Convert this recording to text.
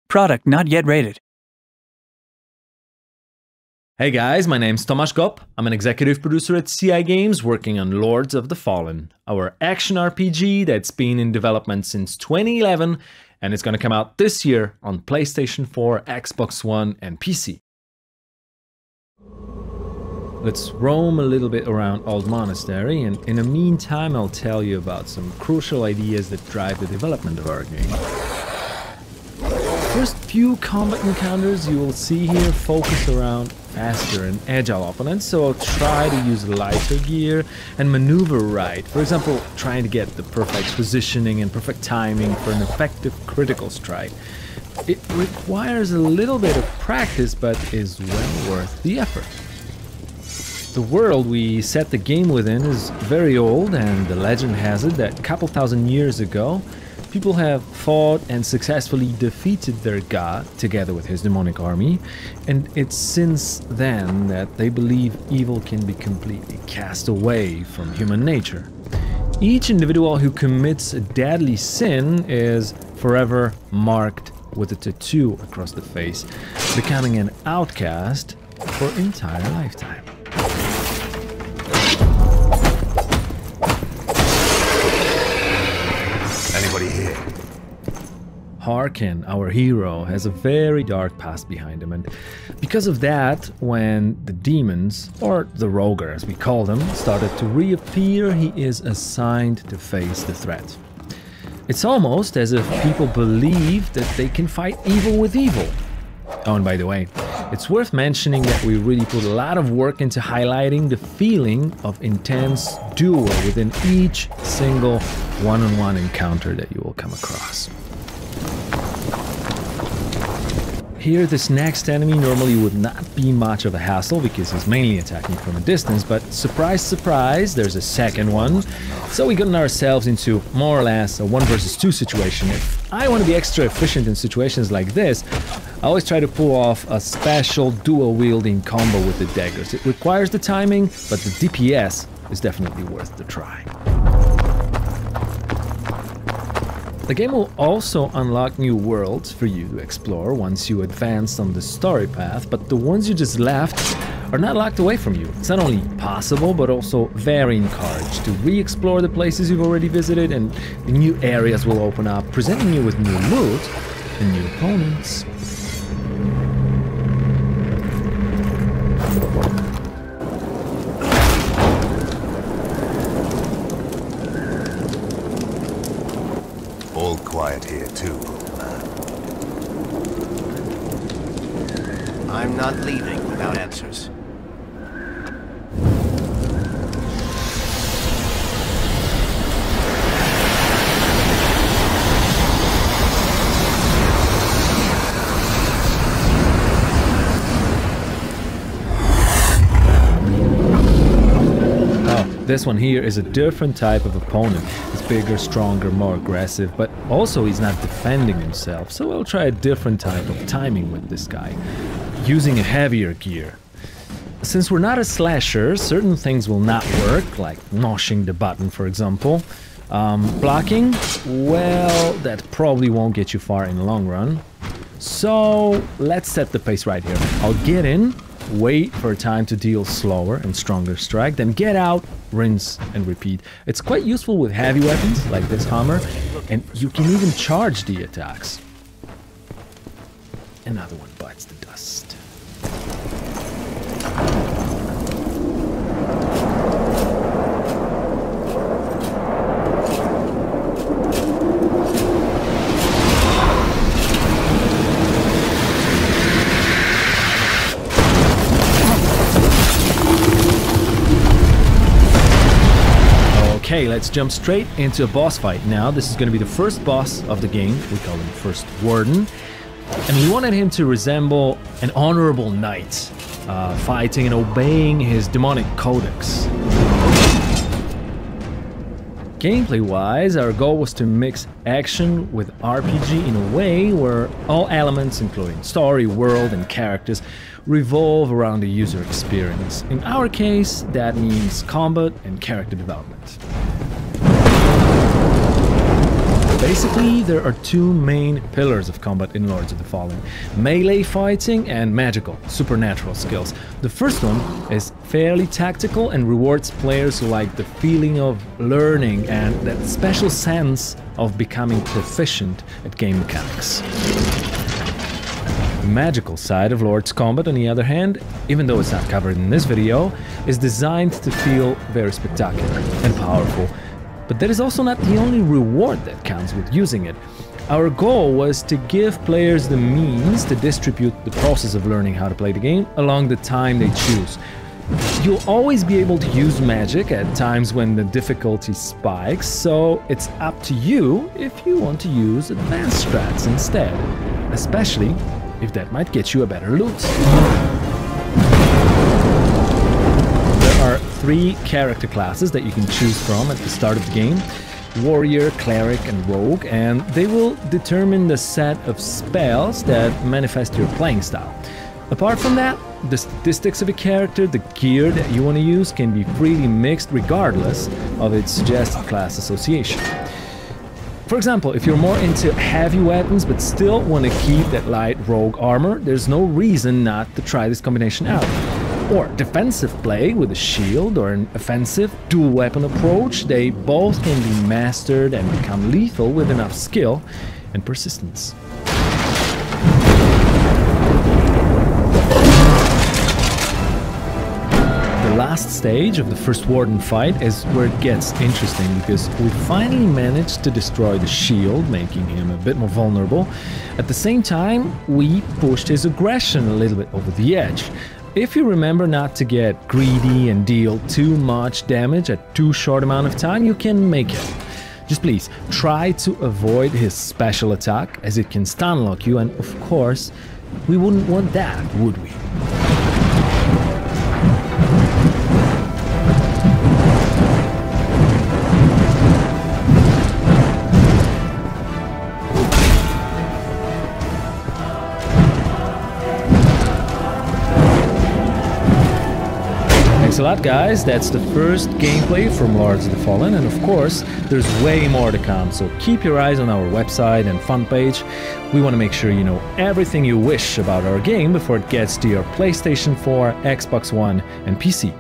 Product not yet rated. Hey guys, my name's Tomasz Gop. I'm an executive producer at CI Games working on Lords of the Fallen, our action RPG that's been in development since 2011 and it's gonna come out this year on PlayStation 4, Xbox One and PC. Let's roam a little bit around Old Monastery, and in the meantime I'll tell you about some crucial ideas that drive the development of our game. First few combat encounters you will see here focus around faster and agile opponents, so I'll try to use lighter gear and maneuver right. For example, trying to get the perfect positioning and perfect timing for an effective critical strike. It requires a little bit of practice, but is well worth the effort. The world we set the game within is very old, and the legend has it that a couple thousand years ago, people have fought and successfully defeated their god together with his demonic army, and it's since then that they believe evil can be completely cast away from human nature. Each individual who commits a deadly sin is forever marked with a tattoo across the face, becoming an outcast for an entire lifetime. Anybody here? Harkin, our hero, has a very dark past behind him, and because of that, when the demons, or the Roger as we call them, started to reappear, he is assigned to face the threat. It's almost as if people believe that they can fight evil with evil. Oh, and by the way, it's worth mentioning that we really put a lot of work into highlighting the feeling of intense duel within each single one-on-one encounter that you will come across. Here, this next enemy normally would not be much of a hassle because he's mainly attacking from a distance, but surprise, surprise, there's a second one. So we gotten ourselves into more or less a 1 versus 2 situation. If I want to be extra efficient in situations like this, I always try to pull off a special dual-wielding combo with the daggers. It requires the timing, but the DPS is definitely worth the try. The game will also unlock new worlds for you to explore once you advance on the story path, but the ones you just left are not locked away from you. It's not only possible, but also very encouraged to re-explore the places you've already visited, and the new areas will open up, presenting you with new loot and new opponents. All quiet here too, man. I'm not leaving without answers. This one here is a different type of opponent. He's bigger, stronger, more aggressive, but also he's not defending himself, so I'll try a different type of timing with this guy, using a heavier gear. Since we're not a slasher, certain things will not work, like mashing the button, for example. Blocking, well, that probably won't get you far in the long run. So let's set the pace right here. I'll get in, wait for time to deal slower and stronger strike, then get out, rinse and repeat. It's quite useful with heavy weapons like this hammer, and you can even charge the attacks. Another one bites the dust. Okay, let's jump straight into a boss fight now. This is going to be the first boss of the game. We call him First Warden. And we wanted him to resemble an honorable knight, fighting and obeying his demonic codex. Gameplay-wise, our goal was to mix action with RPG in a way where all elements, including story, world, and characters, revolve around the user experience. In our case, that means combat and character development. Basically, there are two main pillars of combat in Lords of the Fallen: melee fighting and magical, supernatural skills. The first one is fairly tactical and rewards players who like the feeling of learning and that special sense of becoming proficient at game mechanics. The magical side of Lord's combat, on the other hand, even though it's not covered in this video, is designed to feel very spectacular and powerful. But that is also not the only reward that counts with using it. Our goal was to give players the means to distribute the process of learning how to play the game along the time they choose. You'll always be able to use magic at times when the difficulty spikes, so it's up to you if you want to use advanced strats instead, especially if that might get you a better loot. There are 3 character classes that you can choose from at the start of the game: warrior, cleric and rogue, and they will determine the set of spells that manifest your playing style. Apart from that, the statistics of a character, the gear that you want to use, can be freely mixed regardless of its suggested class association. For example, if you're more into heavy weapons but still want to keep that light rogue armor, there's no reason not to try this combination out. Or defensive play with a shield or an offensive dual weapon approach, they both can be mastered and become lethal with enough skill and persistence. The last stage of the first warden fight is where it gets interesting, because we finally managed to destroy the shield, making him a bit more vulnerable. At the same time, we pushed his aggression a little bit over the edge. If you remember not to get greedy and deal too much damage at too short amount of time, you can make it. Just please try to avoid his special attack, as it can stun lock you, and of course, we wouldn't want that, would we? Thanks a lot, guys. That's the first gameplay from Lords of the Fallen, and of course, there's way more to come, so keep your eyes on our website and fun page. We want to make sure you know everything you wish about our game before it gets to your PlayStation 4, Xbox One, and PC.